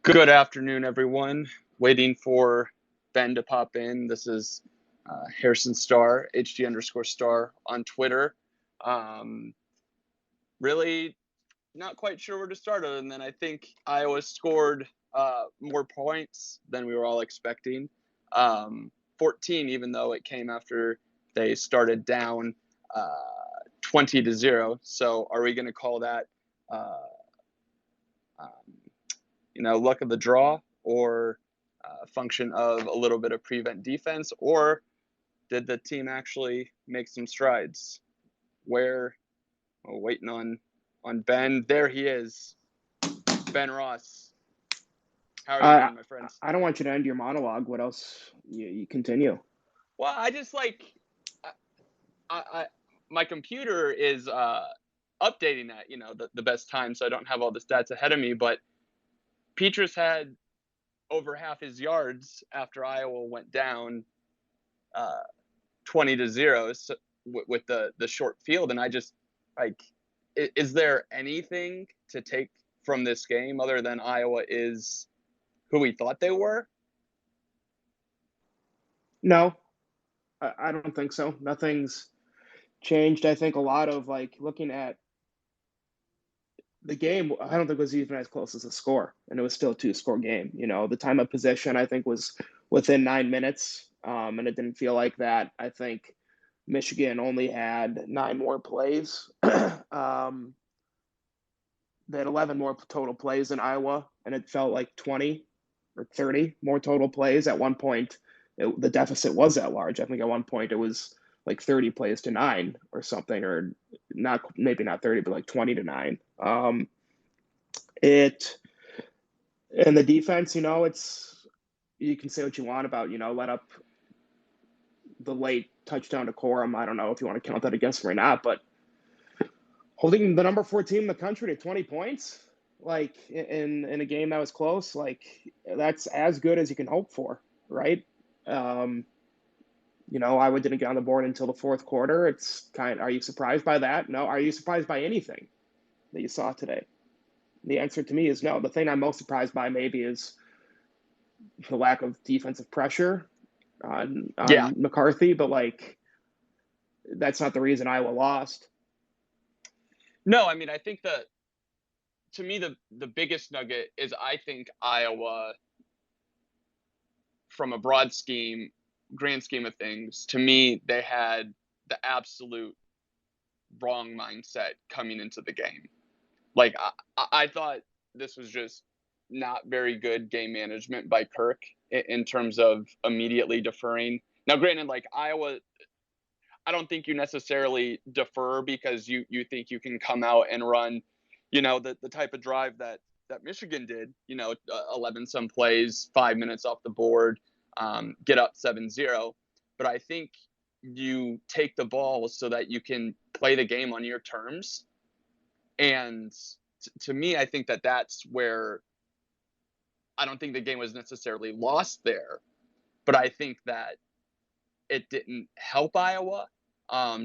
Good afternoon, everyone. Waiting for Ben to pop in. This is Harrison Star, HG_star on Twitter. Really not quite sure where to start other than I think Iowa scored more points than we were all expecting. 14, even though it came after they started down 20-0. So are we going to call that luck of the draw, or a function of a little bit of prevent defense, or did the team actually make some strides? Waiting on Ben. There he is, Ben Ross. How are you Uh, doing, my friends? I don't want you to end your monologue. What else? You continue. Well, I just I my computer is updating that the best time, so I don't have all the stats ahead of me. But Petrus had over half his yards after Iowa went down uh, 20-0 with the short field, and I just like, is there anything to take from this game other than Iowa is who we thought they were? No, I don't think so. Nothing's changed. I think a lot of looking at the game, I don't think it was even as close as the score, and it was still a two-score game. The time of possession I think was within 9 minutes, and it didn't feel like that. I think Michigan only had nine more plays. They had 11 more total plays than Iowa, and it felt like 20 or 30 more total plays. At one point, the deficit was that large. I think at one point it was like 30 plays to nine or something, or not, maybe not 30, but like 20 to nine. It and the defense, it's, you can say what you want about, let up the late touchdown to Corum. I don't know if you want to count that against them or not, but holding the number 4 team in the country to 20 points, like in a game that was close, like that's as good as you can hope for, right? Um, Iowa didn't get on the board until the fourth quarter. Are you surprised by that? No. Are you surprised by anything that you saw today? The answer to me is no. The thing I'm most surprised by maybe is the lack of defensive pressure Yeah. on McCarthy, but that's not the reason Iowa lost. No, I mean, I think that, to me, the biggest nugget is I think Iowa, from a grand scheme of things, to me, they had the absolute wrong mindset coming into the game. Like, I thought this was just not very good game management by Kirk in terms of immediately deferring. Now, granted, like Iowa, I don't think you necessarily defer because you think you can come out and run, the type of drive that Michigan did, 11 some plays, 5 minutes off the board, get up 7-0. But I think you take the ball so that you can play the game on your terms. And to me, I think that that's where I don't think the game was necessarily lost there, but I think that it didn't help Iowa,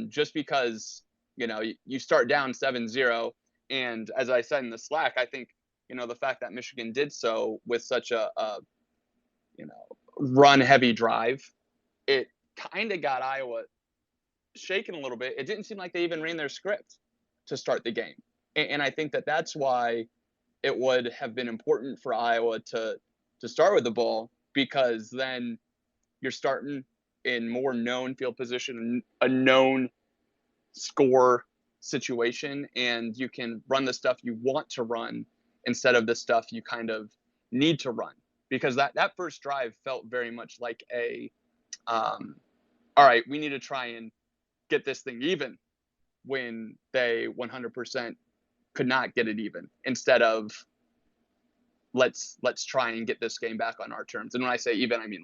just because, you start down 7-0. And as I said in the Slack, I think, the fact that Michigan did so with such a run heavy drive, it kind of got Iowa shaken a little bit. It didn't seem like they even ran their script to start the game. And I think that that's why it would have been important for Iowa to start with the ball, because then you're starting in more known field position, a known score situation, and you can run the stuff you want to run instead of the stuff you kind of need to run. Because that first drive felt very much like all right, we need to try and get this thing even, when they 100% could not get it even, instead of let's try and get this game back on our terms. And when I say even, I mean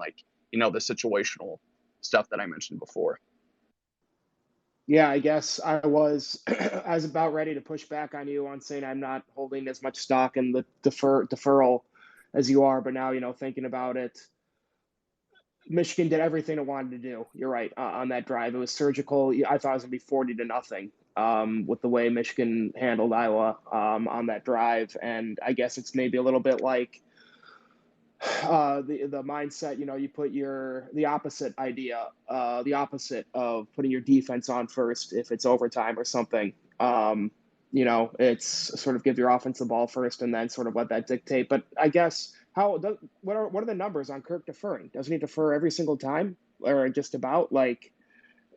the situational stuff that I mentioned before. Yeah, I guess I was about ready to push back on you on saying I'm not holding as much stock in the deferral as you are, but now, thinking about it, Michigan did everything it wanted to do. You're right, on that drive. It was surgical. I thought it was going to be 40-0, with the way Michigan handled Iowa, on that drive. And I guess it's maybe a little bit like the mindset, you put the opposite idea, the opposite of putting your defense on first if it's overtime or something. It's sort of give your offense the ball first and then sort of let that dictate. But I guess what are the numbers on Kirk deferring? Doesn't he defer every single time or just about? Like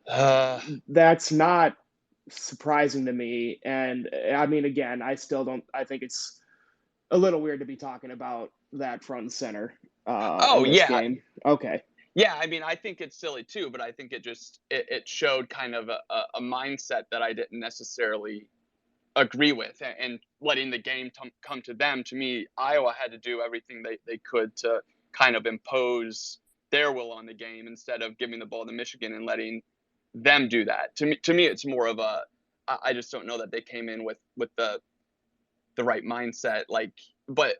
Uh, that's not surprising to me. And I mean, again, I still don't. I think it's a little weird to be talking about that front and center oh in this yeah, game. Okay. yeah. I mean, I think it's silly too, but I think it showed kind of a mindset that I didn't necessarily agree with, and letting the game come to them. To me, Iowa had to do everything they could to kind of impose their will on the game instead of giving the ball to Michigan and letting them do that. To me, it's more of a I just don't know that they came in with the right mindset. Like, but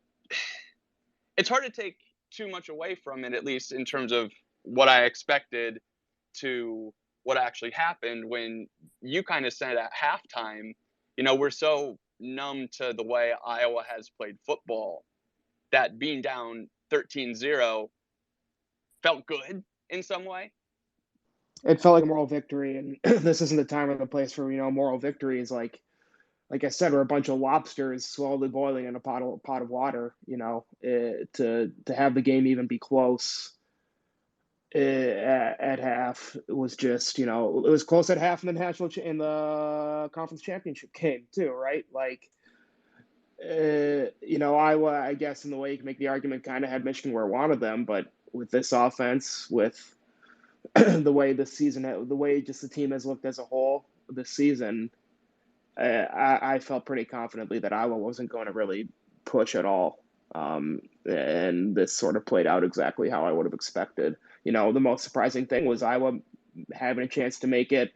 it's hard to take too much away from it, at least in terms of what I expected to what actually happened when you kind of said at halftime, we're so numb to the way Iowa has played football that being down 13-0 felt good in some way. It felt like a moral victory, and this isn't the time or the place for moral victories. Like I said, we're a bunch of lobsters slowly boiling in a pot of water. To have the game even be close at half was just it was close at half in the in the conference championship game too, right? Like Iowa, I guess in the way you can make the argument, kind of had Michigan where it wanted them, but with this offense, with the way just the team has looked as a whole this season, I felt pretty confidently that Iowa wasn't going to really push at all. And this sort of played out exactly how I would have expected. The most surprising thing was Iowa having a chance to make it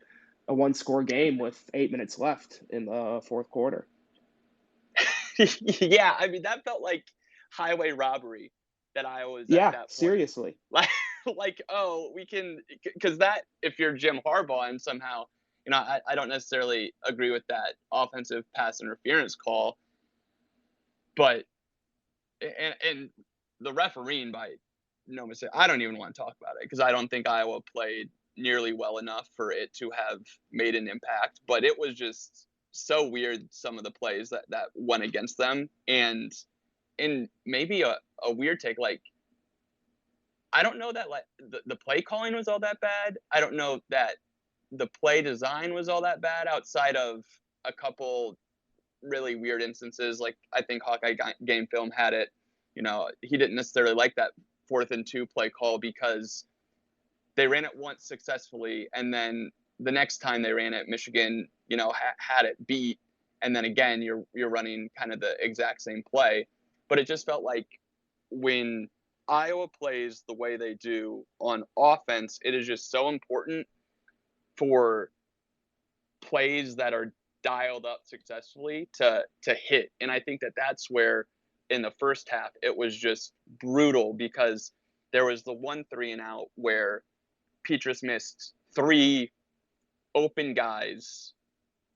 a one-score game with 8 minutes left in the fourth quarter. Yeah, I mean that felt like highway robbery that Iowa was at Yeah, that point. seriously. Like oh, we can, because that, if you're Jim Harbaugh and somehow, I don't necessarily agree with that offensive pass interference call, but and the refereeing by no mistake, I don't even want to talk about it because I don't think Iowa played nearly well enough for it to have made an impact. But it was just so weird, some of the plays that went against them, and maybe a weird take. Like, I don't know that like the play calling was all that bad. I don't know that the play design was all that bad outside of a couple really weird instances. Like, I think Hawkeye Game Film had it. He didn't necessarily like that 4th and 2 play call because they ran it once successfully, and then the next time they ran it, Michigan, had it beat, and then again you're running kind of the exact same play. But it just felt like when Iowa plays the way they do on offense, it is just so important for plays that are dialed up successfully to hit. And I think that that's where in the first half it was just brutal because there was the 1 3 and out where Petrus missed 3 open guys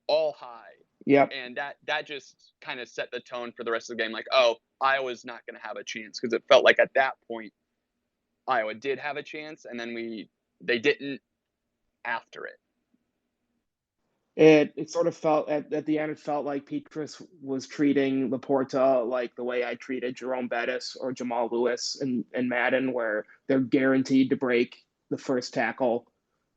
all high. Yep. And that just kind of set the tone for the rest of the game. Like, oh, Iowa's not going to have a chance, because it felt like at that point Iowa did have a chance, and then they didn't after it. It sort of felt at the end, it felt like Petrus was treating Laporta like the way I treated Jerome Bettis or Jamal Lewis in Madden, where they're guaranteed to break the first tackle,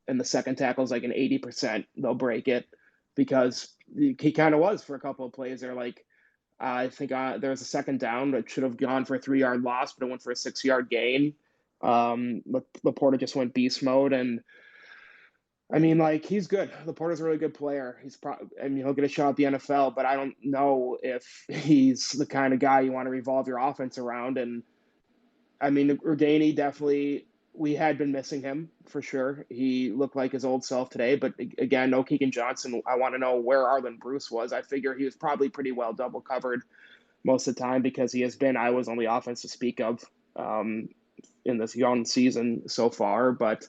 and the second tackle is like an 80% they'll break it, because he kind of was for a couple of plays. They're like, I think there was a second down that should have gone for a 3-yard loss, but it went for a 6-yard gain. Laporta just went beast mode, and I mean, like, he's good. Laporta's a really good player. I mean, he'll get a shot at the NFL, but I don't know if he's the kind of guy you want to revolve your offense around. And I mean, Urdaney definitely, we had been missing him for sure. He looked like his old self today, but again, no Keegan Johnson. I want to know where Arlen Bruce was. I figure he was probably pretty well double covered most of the time because he has been Iowa's only offense to speak of in this young season so far. But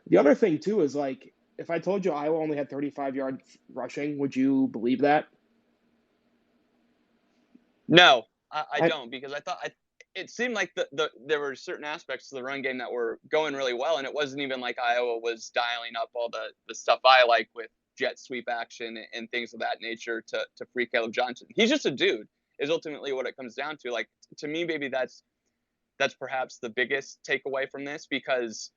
the other thing too is, like, if I told you Iowa only had 35 yards rushing, would you believe that? No, I I, don't, because I thought it seemed like there were certain aspects to the run game that were going really well, and it wasn't even like Iowa was dialing up all the stuff I like with jet sweep action and things of that nature to free Caleb Johnson. He's just a dude, is ultimately what it comes down to. Like, to me, maybe that's perhaps the biggest takeaway from this, because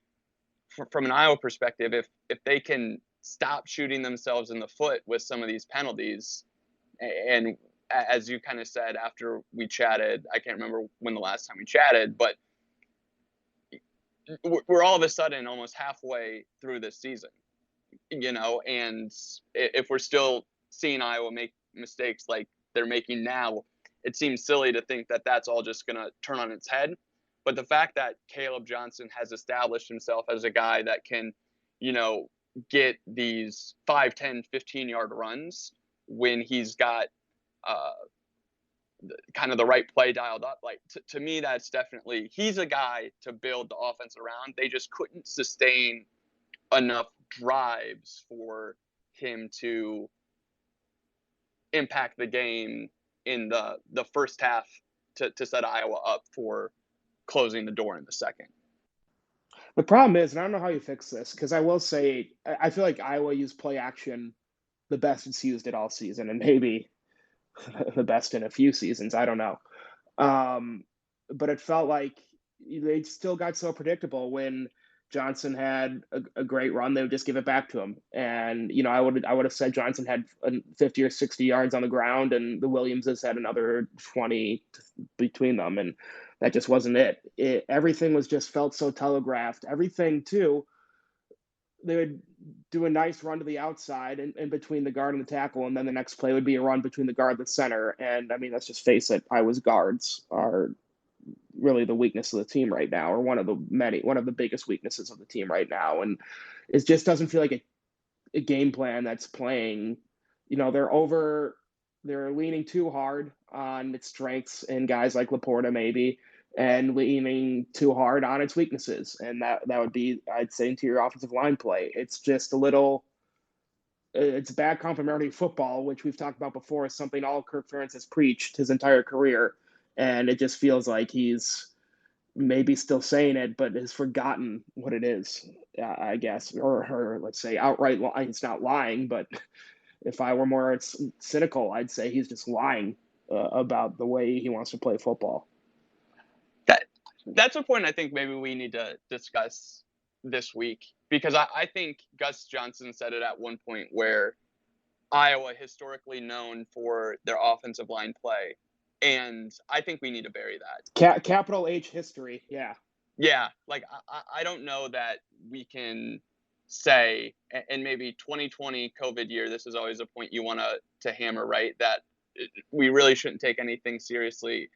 from an Iowa perspective, if they can stop shooting themselves in the foot with some of these penalties, and as you kind of said after we chatted, I can't remember when the last time we chatted, but we're all of a sudden almost halfway through this season, and if we're still seeing Iowa make mistakes like they're making now, it seems silly to think that that's all just going to turn on its head. But the fact that Caleb Johnson has established himself as a guy that can, get these 5, 10, 15-yard runs when he's got kind of the right play dialed up, like to me, that's definitely, he's a guy to build the offense around. They just couldn't sustain enough drives for him to impact the game in the first half to set Iowa up for closing the door in the second. The problem is, and I don't know how you fix this, because I will say, I feel like Iowa used play action the best it's used it all season, and maybe the best in a few seasons. I don't know. But it felt like they still got so predictable. When Johnson had a great run, they would just give it back to him. And, I would have said Johnson had 50 or 60 yards on the ground, and the Williamses had another 20 between them. And that just wasn't it. Everything was just felt so telegraphed. Everything, too, they would do a nice run to the outside and between the guard and the tackle, and then the next play would be a run between the guard and the center. And I mean, let's just face it, Iowa's guards are really the weakness of the team right now, or one of the biggest weaknesses of the team right now. And it just doesn't feel like a game plan that's playing. They're leaning too hard on its strengths and guys like Laporta maybe, and leaning too hard on its weaknesses. And that would be, I'd say, interior offensive line play. It's just it's bad complementary football, which we've talked about before, is something all Kirk Ferentz has preached his entire career. And it just feels like he's maybe still saying it, but has forgotten what it is, I guess. Or let's say outright, he's not lying, but if I were more cynical, I'd say he's just lying about the way he wants to play football. That's a point I think maybe we need to discuss this week, because I think Gus Johnson said it at one point where Iowa historically known for their offensive line play, and I think we need to bury that. Capital H history, yeah. Yeah, like I don't know that we can say, and maybe 2020 COVID year, this is always a point you want to hammer, right? That we really shouldn't take anything seriously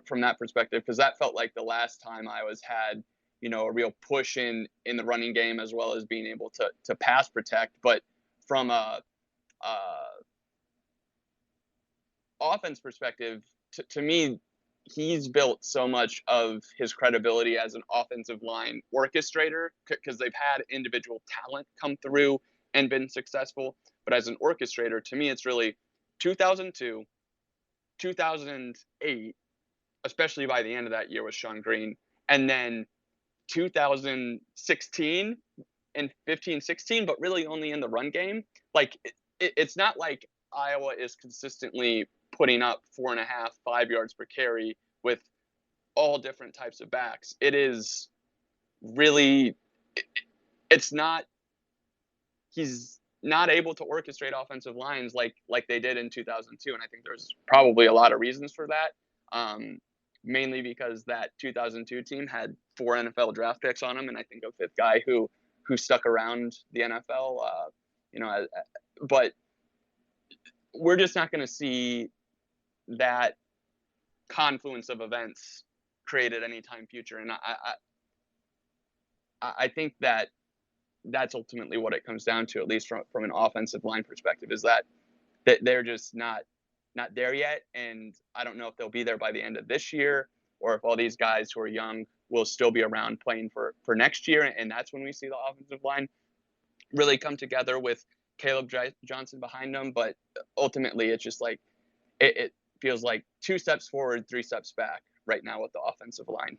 from that perspective, because that felt like the last time Iowa's had, a real push in the running game, as well as being able to pass protect. But from a offense perspective, to me, he's built so much of his credibility as an offensive line orchestrator, because they've had individual talent come through and been successful. But as an orchestrator, to me, it's really 2002, 2008, especially by the end of that year with Sean Green, and then 2016 and 15-16, but really only in the run game. Like, it's not like Iowa is consistently putting up 4.5, 5 yards per carry with all different types of backs. It is really, it's not, he's not able to orchestrate offensive lines like they did in 2002. And I think there's probably a lot of reasons for that. Mainly because that 2002 team had 4 NFL draft picks on them, and I think a 5th guy who stuck around the NFL. But we're just not going to see that confluence of events created anytime future, and I think that's ultimately what it comes down to, at least from an offensive line perspective, is that they're just not there yet. And I don't know if they'll be there by the end of this year, or if all these guys who are young will still be around playing for next year. And that's when we see the offensive line really come together with Caleb Johnson behind them. But ultimately, it's just like, it feels like 2 steps forward, 3 steps back right now with the offensive line?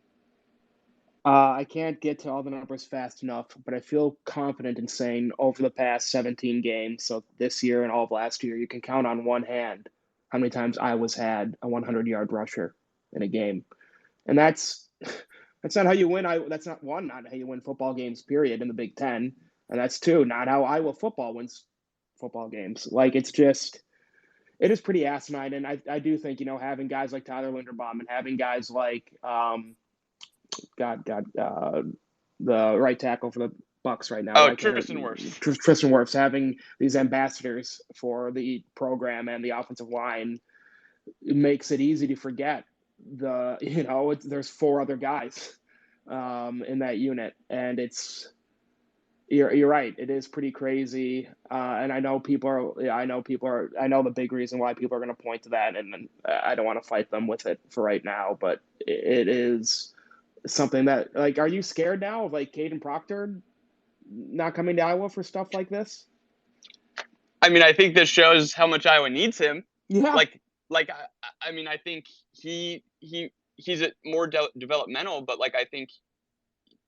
I can't get to all the numbers fast enough, but I feel confident in saying over the past 17 games, so this year and all of last year, you can count on one hand how many times Iowa's had a 100-yard rusher in a game, and that's not how you win. That's not one, not how you win football games. Period in the Big Ten, and that's two, not how Iowa football wins football games. Like it is pretty asinine, and I do think having guys like Tyler Linderbaum and having guys like the right tackle for the Bucks right now. Oh, Right, Tristan Wirfs. Tristan Wirfs, having these ambassadors for the program and the offensive line, it makes it easy to forget there's four other guys in that unit, and you're right. It is pretty crazy, and I know the big reason why people are going to point to that, and I don't want to fight them with it for right now, but it is something that, like, are you scared now of like Caden Proctor not coming to Iowa for stuff like this? I mean, I think this shows how much Iowa needs him. Yeah. I mean, I think he's more developmental, but like I think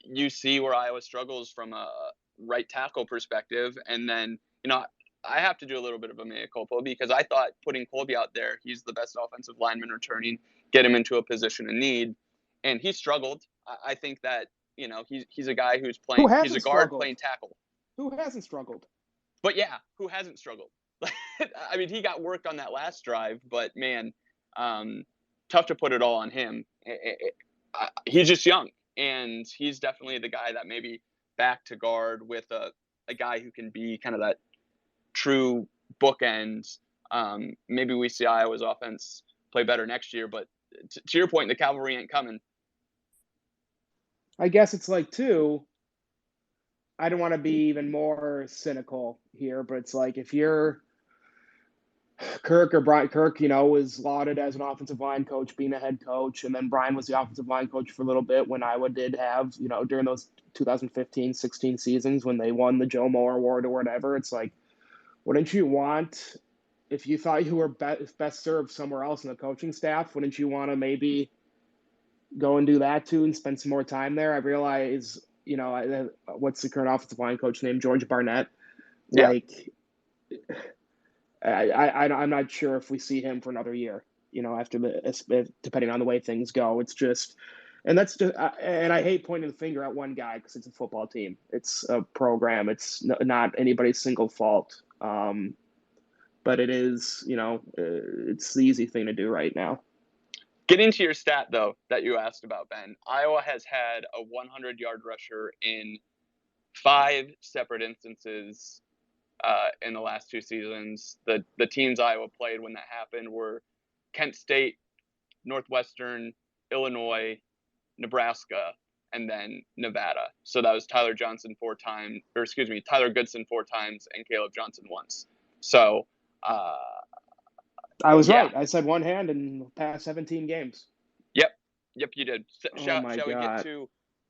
you see where Iowa struggles from a right tackle perspective, and then I have to do a little bit of a mea culpa because I thought putting Colby out there, he's the best offensive lineman returning, get him into a position of need. And he struggled. I think that he's a guy who's playing. He's a guard playing tackle. Who hasn't struggled? But yeah, who hasn't struggled? I mean, he got work on that last drive, but man, tough to put it all on him. He's just young, and he's definitely the guy that maybe back to guard with a guy who can be kind of that true bookend. Maybe we see Iowa's offense play better next year, but to your point, the cavalry ain't coming. I guess it's like I don't want to be even more cynical here, but it's like if you're Kirk or Brian, Kirk, was lauded as an offensive line coach, being a head coach, and then Brian was the offensive line coach for a little bit when Iowa did have, during those 2015-16 seasons when they won the Joe Moore Award or whatever. It's like, wouldn't you want, if you thought you were best served somewhere else in the coaching staff, wouldn't you want to maybe go and do that too and spend some more time there? I realize, what's the current offensive line coach named? George Barnett. Yeah. Like, I'm not sure if we see him for another year, after depending on the way things go. It's just, and that's just, and I hate pointing the finger at one guy because it's a football team. It's a program. It's not anybody's single fault. But it is, it's the easy thing to do right now. Getting to your stat, though, that you asked about, Ben, Iowa has had a 100-yard rusher in 5 separate instances in the last 2 seasons. The teams Iowa played when that happened were Kent State, Northwestern, Illinois, Nebraska, and then Nevada. So that was Tyler Goodson 4 times, and Caleb Johnson once. So I was right. I said one hand in the past 17 games. Yep, you did. Shall we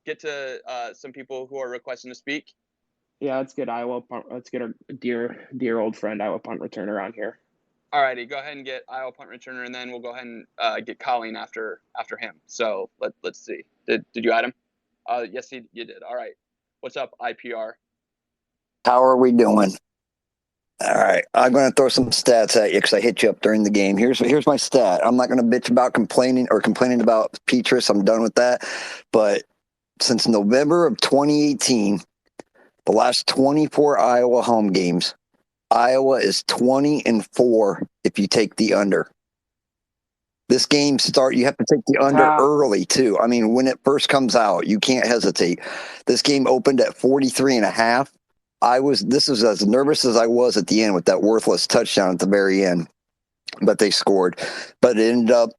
get to some people who are requesting to speak? Yeah, let's get Iowa. Let's get our dear old friend Iowa punt returner on here. All righty, go ahead and get Iowa punt returner, and then we'll go ahead and get Colleen after him. So let's see. Did you add him? Yes, you did. All right. What's up, IPR? How are we doing? All right, I'm going to throw some stats at you because I hit you up during the game. Here's my stat. I'm not going to bitch about complaining about Petras. I'm done with that. But since November of 2018, the last 24 Iowa home games, Iowa is 20-4 if you take the under. This game you have to take the under early too. I mean, when it first comes out, you can't hesitate. This game opened at 43.5. This was as nervous as I was at the end with that worthless touchdown at the very end, but they scored. But it ended up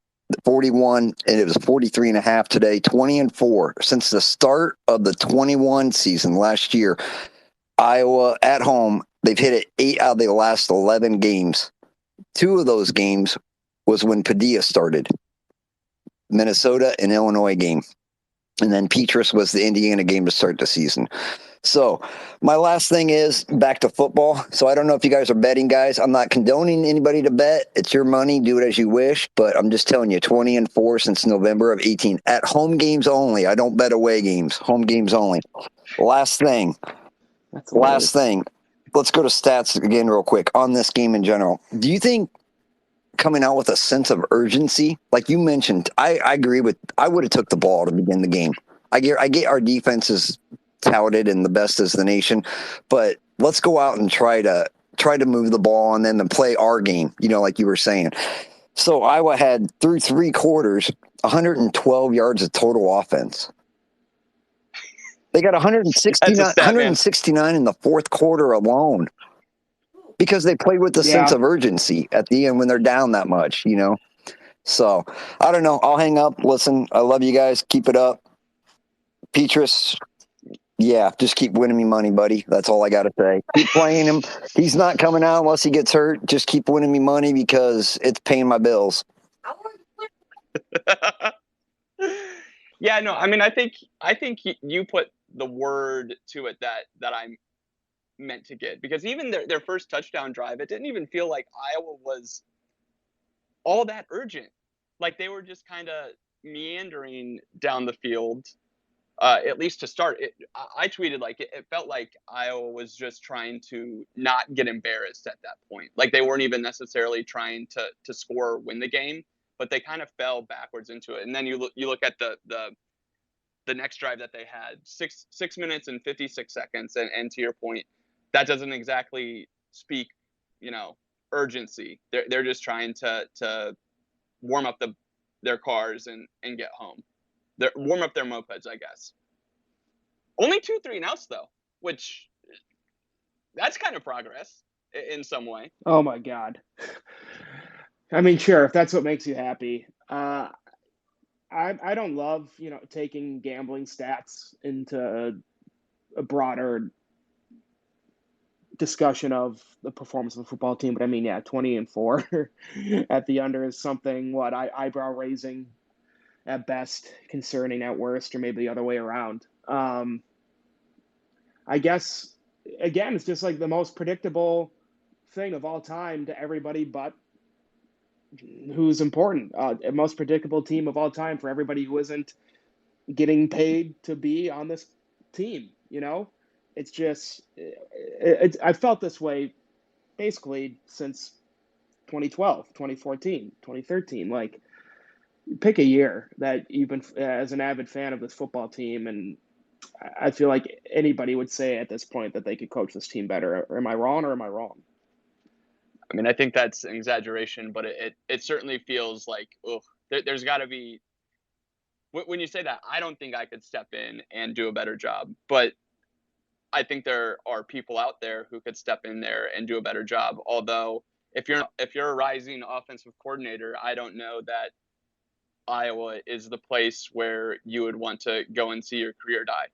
41, and it was 43.5 today, 20-4. Since the start of the 21 season last year, Iowa at home, they've hit it 8 out of the last 11 games. 2 of those games was when Padilla started, Minnesota and Illinois game. And then Petras was the Indiana game to start the season. So my last thing is back to football. So I don't know if you guys are betting guys. I'm not condoning anybody to bet. It's your money. Do it as you wish. But I'm just telling you, 20-4 since November of 18 at home games only. I don't bet away games. Home games only. Last thing. That's Last hilarious. thing. Let's go to stats again real quick on this game in general. Do you think coming out with a sense of urgency, like you mentioned, I agree with, I would have took the ball to begin the game. I get our defense is touted and the best is the nation, but let's go out and try to move the ball and then play our game, like you were saying. So Iowa had through 3 quarters 112 yards of total offense. They got 169 in the fourth quarter alone because they played with the sense of urgency at the end when they're down that much, So I don't know. I'll hang up. Listen, I love you guys. Keep it up. Petrus, yeah, just keep winning me money, buddy. That's all I got to say. Keep playing him. He's not coming out unless he gets hurt. Just keep winning me money because it's paying my bills. Yeah, no, I mean, I think you put the word to it that I meant to get, because even their first touchdown drive, it didn't even feel like Iowa was all that urgent. Like they were just kind of meandering down the field, at least to start. I tweeted like it felt like Iowa was just trying to not get embarrassed at that point. Like they weren't even necessarily trying to score or win the game, but they kind of fell backwards into it. And then you look at the next drive that they had, 6 minutes and 56 seconds, and to your point, that doesn't exactly speak, urgency. They're just trying to warm up their cars and get home. Warm up their mopeds, I guess. Only 2 3-and-outs though, which that's kind of progress in some way. Oh my God. I mean, sure, if that's what makes you happy. I don't love, taking gambling stats into a broader discussion of the performance of the football team, but I mean, yeah, 20-4 at the under is something eyebrow raising at best, concerning at worst, or maybe the other way around. I guess again, it's just like the most predictable thing of all time to everybody but who's important. Most predictable team of all time for everybody who isn't getting paid to be on this team. It's just I felt this way basically since 2012, 2014, 2013. Like, pick a year that you've been as an avid fan of this football team, and I feel like anybody would say at this point that they could coach this team better. Am I wrong or am I wrong? I mean, I think that's an exaggeration, but it certainly feels like, there's got to be. When you say that, I don't think I could step in and do a better job, but I think there are people out there who could step in there and do a better job. Although if you're a rising offensive coordinator, I don't know that Iowa is the place where you would want to go and see your career die.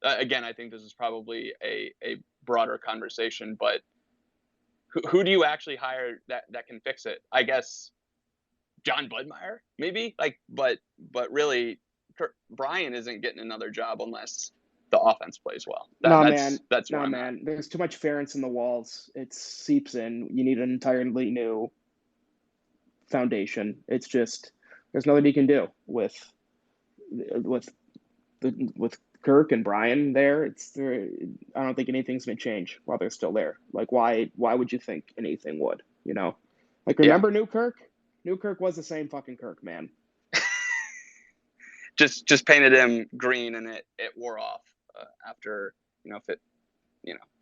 Again, I think this is probably a broader conversation, but who do you actually hire that can fix it? I guess John Budmeyer, maybe. But really, Brian isn't getting another job unless the offense plays well. That's where I'm at. There's too much ferrets in the walls. It seeps in. You need an entirely new foundation. It's just there's nothing you can do with Kirk and Brian there. I don't think anything's gonna change while they're still there. Like, why would you think anything would? Like, remember New Kirk? New Kirk was the same fucking Kirk, man. just painted him green and it wore off after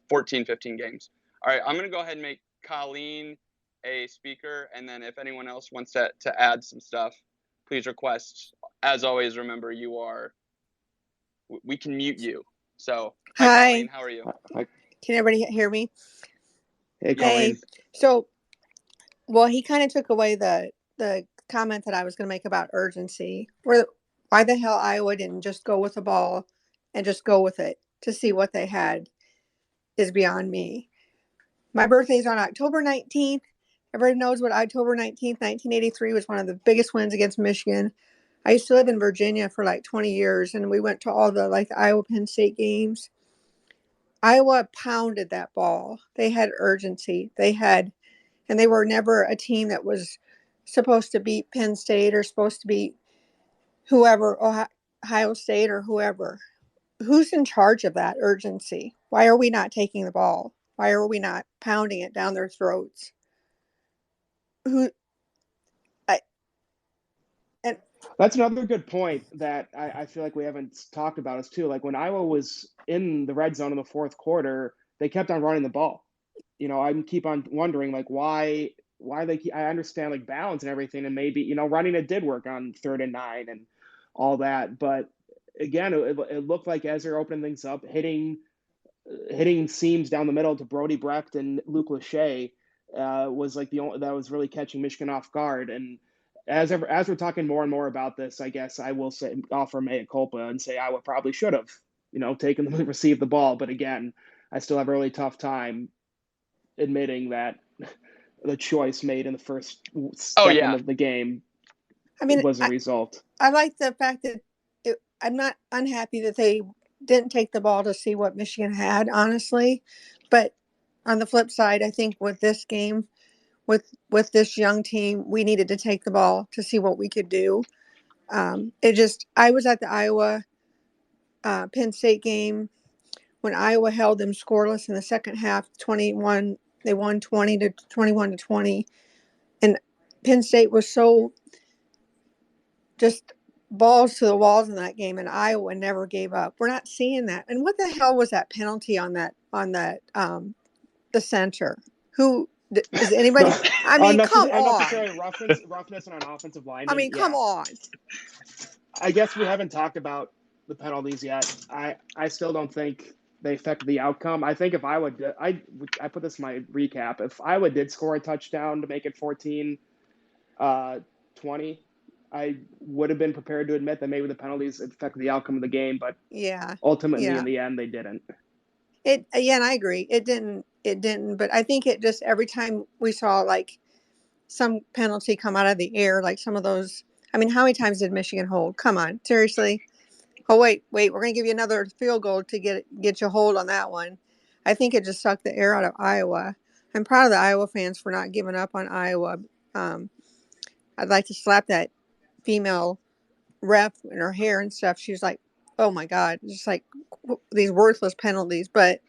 14, 15 games. All right, I'm gonna go ahead and make Colleen a speaker, and then if anyone else wants to add some stuff, please request. As always, remember we can mute you. So hi Colleen, how are you? Can everybody hear me? Hey Colleen. So he kind of took away the comment that I was going to make about urgency. Why the hell Iowa didn't just go with the ball and just go with it to see what they had is beyond me. My birthday's on October 19th. Everybody knows what October 19th, 1983 was one of the biggest wins against Michigan. I used to live in Virginia for like 20 years, and we went to all the Iowa Penn State games. Iowa pounded that ball. They had urgency. And they were never a team that was supposed to beat Penn State or supposed to beat whoever, Ohio State or whoever. Who's in charge of that urgency? Why are we not taking the ball? Why are we not pounding it down their throats? Who? And That's another good point that I feel like we haven't talked about is too. Like when Iowa was in the red zone in the fourth quarter, they kept on running the ball. I keep on wondering like why I understand like balance and everything, and maybe running it did work on 3rd and 9 and all that, but again, it looked like as they're opening things up, hitting seams down the middle to Brody Brecht and Luke Lachey was like the only that was really catching Michigan off guard. And as we're talking more and more about this, I guess I will say offer mea culpa and say Iowa probably should have taken the received the ball, but again, I still have a really tough time admitting that the choice made in the first second of the game was a result. I like the fact that I'm not unhappy that they didn't take the ball to see what Michigan had, honestly. But on the flip side, I think with this game, with this young team, we needed to take the ball to see what we could do. I was at the Iowa Penn State game when Iowa held them scoreless in the second half, 21. They won 21-20, and Penn State was so just balls to the walls in that game, and Iowa never gave up. We're not seeing that. And what the hell was that penalty on that the center? Who is anybody? I mean, come on. Unnecessary roughness on an offensive lineman. I mean, come on. I guess we haven't talked about the penalties yet. I still don't think they affected the outcome. I think if Iowa did, I put this in my recap. If Iowa did score a touchdown to make it 14-20, I would have been prepared to admit that maybe the penalties affected the outcome of the game, but ultimately in the end they didn't. And I agree. It didn't, but I think it just every time we saw like some penalty come out of the air, like some of those. I mean, how many times did Michigan hold? Come on, seriously. Oh wait, we're going to give you another field goal to get you hold on that one. I think it just sucked the air out of Iowa. I'm proud of the Iowa fans for not giving up on Iowa. I'd like to slap that female ref in her hair and stuff. She was like, oh my God, just like these worthless penalties. But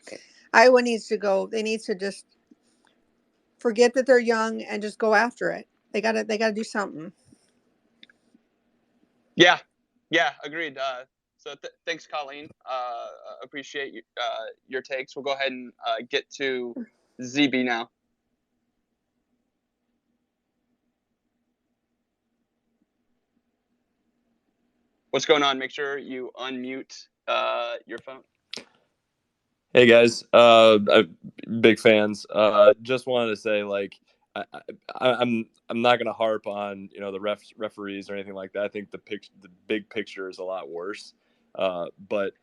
Iowa needs to go. They need to just forget that they're young and just go after it. They gotta do something. Yeah, agreed. So thanks, Colleen. Appreciate your takes. We'll go ahead and get to ZB now. What's going on? Make sure you unmute your phone. Hey guys, big fans. Just wanted to say, like, I'm not gonna harp on the referees or anything like that. I think the big picture is a lot worse. But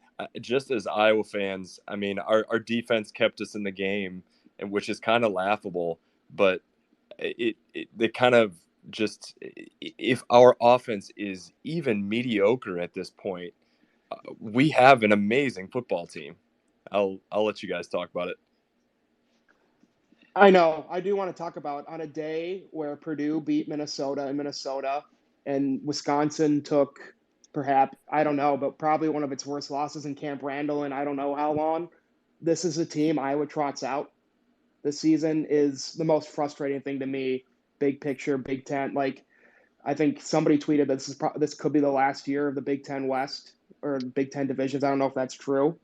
just as Iowa fans, I mean, our defense kept us in the game, and which is kind of laughable. But they kind of just, if our offense is even mediocre at this point, we have an amazing football team. I'll let you guys talk about it. I know. I do want to talk about on a day where Purdue beat Minnesota in Minnesota and Wisconsin took perhaps, I don't know, but probably one of its worst losses in Camp Randall in I don't know how long. This is a team Iowa trots out. This season is the most frustrating thing to me. Big picture, Big Ten. Like, I think somebody tweeted that this could be the last year of the Big Ten West or Big Ten divisions. I don't know if that's true.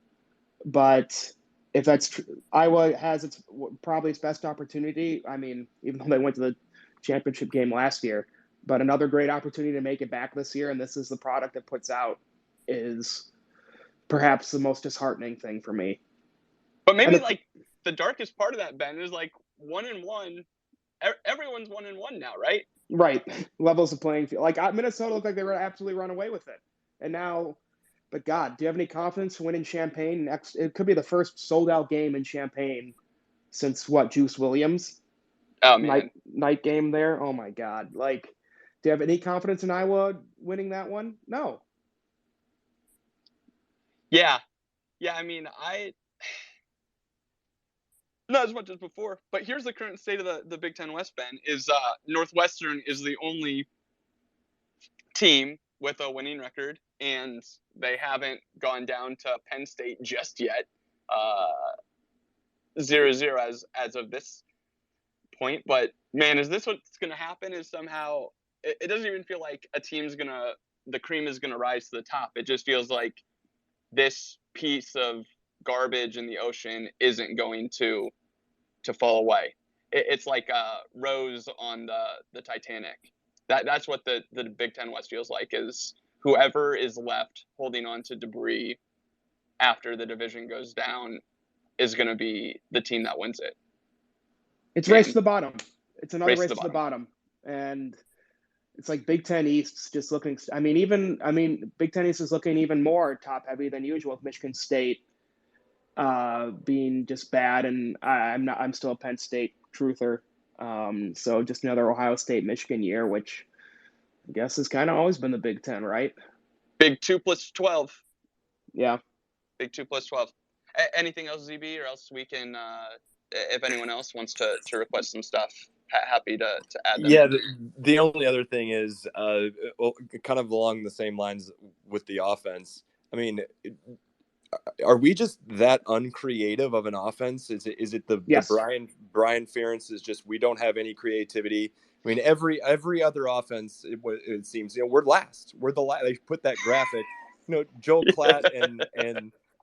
But if that's true, Iowa has probably its best opportunity. I mean, even though they went to the championship game last year, but another great opportunity to make it back this year. And this is the product it puts out is perhaps the most disheartening thing for me. But maybe like the darkest part of that, Ben, is like 1-1. Everyone's 1-1 now, right? Right. Levels of playing field. Like Minnesota looked like they were absolutely run away with it. And now, but God, do you have any confidence to win in Champaign? It could be the first sold-out game in Champaign since Juice Williams? Oh, man. Night game there? Oh, my God. Like, Do you have any confidence in Iowa winning that one? No. Yeah. I mean, not as much as before, but here's the current state of the Big Ten West, Ben, is Northwestern is the only team with a winning record, and they haven't gone down to Penn State just yet. 0-0 as of this point. But man, is this what's going to happen? Is somehow it doesn't even feel like the cream is gonna rise to the top. It just feels like this piece of garbage in the ocean isn't going to fall away. It's like a rose on the Titanic. That's what the Big Ten West feels like, is whoever is left holding on to debris after the division goes down is going to be the team that wins it. It's race to the bottom. It's another race to the bottom. And it's like Big Ten East's just looking. Big Ten East is looking even more top heavy than usual, with Michigan State being just bad, and I'm still a Penn State truther. So just another Ohio State Michigan year, which I guess has kind of always been the Big Ten, right? Big 2 plus 12. Yeah. Big 2 plus 12. Anything else, ZB, or else we can, if anyone else wants to request some stuff, happy to add them. Yeah, the only other thing is kind of along the same lines with the offense. I mean, are we just that uncreative of an offense? Is it the Brian Ferentz is just, we don't have any creativity? I mean, every other offense, it seems, we're last. We're the last. They put that graphic. Joel Klatt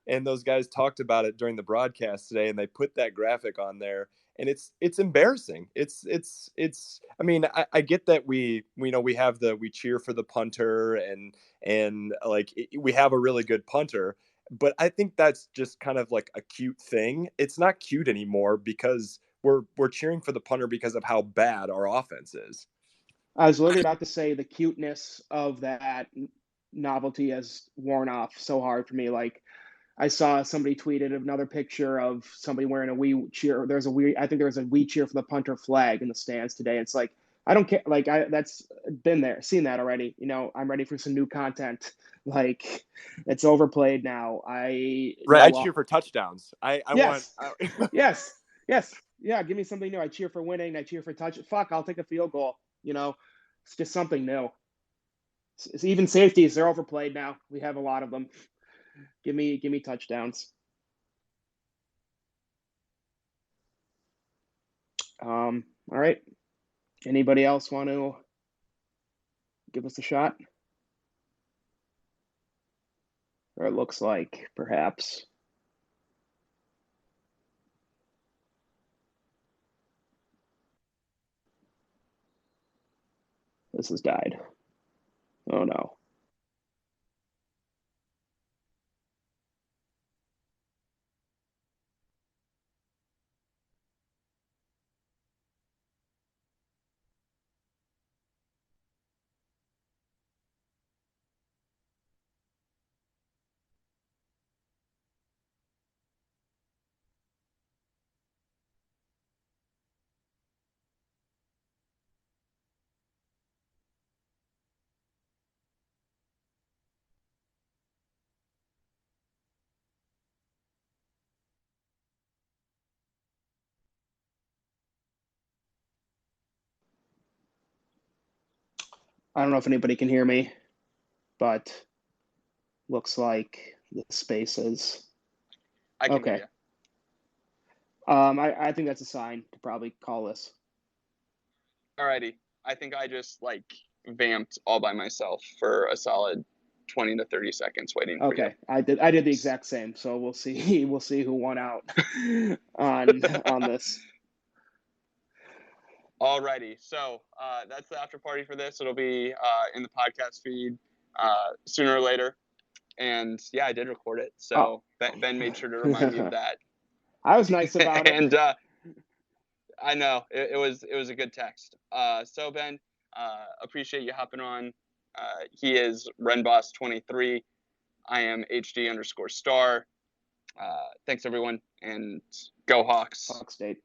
and those guys talked about it during the broadcast today, and they put that graphic on there, and it's embarrassing. It's. I mean, I get that we cheer for the punter and like we have a really good punter, but I think that's just kind of like a cute thing. It's not cute anymore because we're cheering for the punter because of how bad our offense is. I was literally about to say the cuteness of that novelty has worn off so hard for me. Like, I saw somebody tweeted another picture of somebody wearing a "We Cheer." I think there was a "We Cheer for the Punter" flag in the stands today. It's like, I don't care. Like, that's been there, seen that already. I'm ready for some new content. Like, it's overplayed now. I cheer for touchdowns. Yes. Yeah, give me something new. I cheer for winning. I cheer for touch. Fuck, I'll take a field goal. It's just something new. It's even safeties, they're overplayed now. We have a lot of them. Give me touchdowns. All right. Anybody else want to give us a shot? Or it looks like perhaps. This has died. Oh no. I don't know if anybody can hear me, but looks like the space is. I can hear you. I think that's a sign to probably call this. Alrighty. I think I just vamped all by myself for a solid 20 to 30 seconds waiting for you. Okay, I did the exact same. So we'll see who won out on this. Alrighty, so that's the after party for this. It'll be in the podcast feed sooner or later. And yeah, I did record it, so Ben made sure to remind me of that. I was nice about it. And I know it was a good text. So Ben, appreciate you hopping on. He is RenBoss23. I am HD_star. Thanks everyone, and go Hawks. Hawk State.